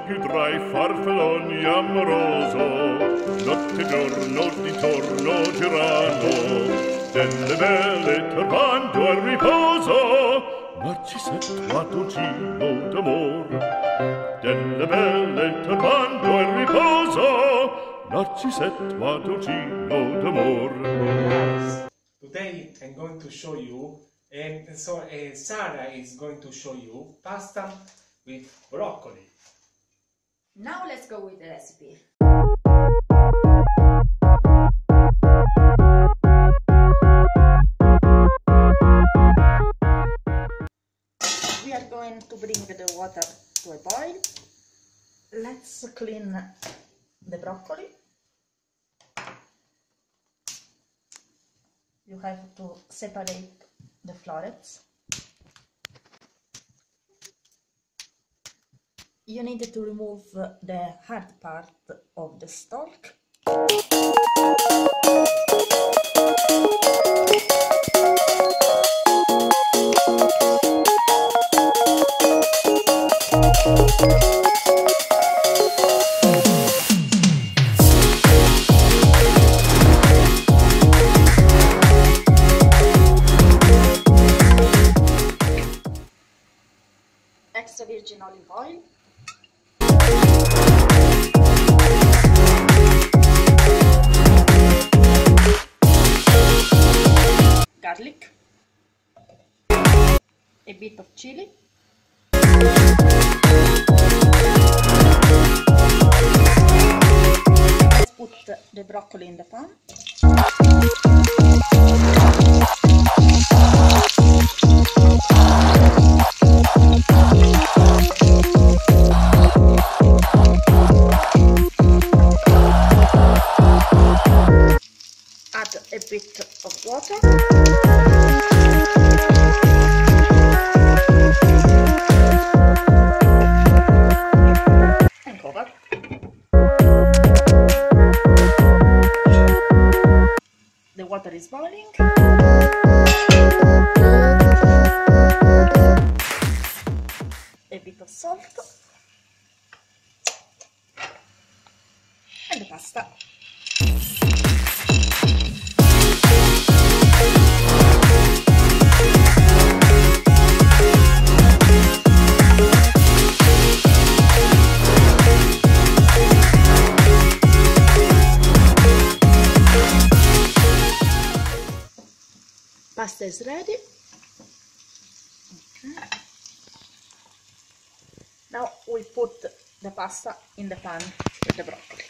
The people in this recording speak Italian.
più tra i farfalloni amoroso, notte e giorno d'intorno girano, delle belle turbando al riposo, Narcisetto ad un giro d'amor. Delle belle turbando al riposo, Narcisetto ad un giro d'amor. Today I'm going to show you, and so Sara is going to show you pasta with broccoli. Now let's go with the recipe. We are going to bring the water to a boil. Let's clean the broccoli. You have to separate the florets. You need to remove the hard part of the stalk. Extra virgin olive oil. Garlic. A bit of chili. Let's put the broccoli in the pan. Add a bit of water. And cover. The water is boiling. A bit of salt. And the pasta. Pasta is ready. Okay. Now we put the pasta in the pan with the broccoli.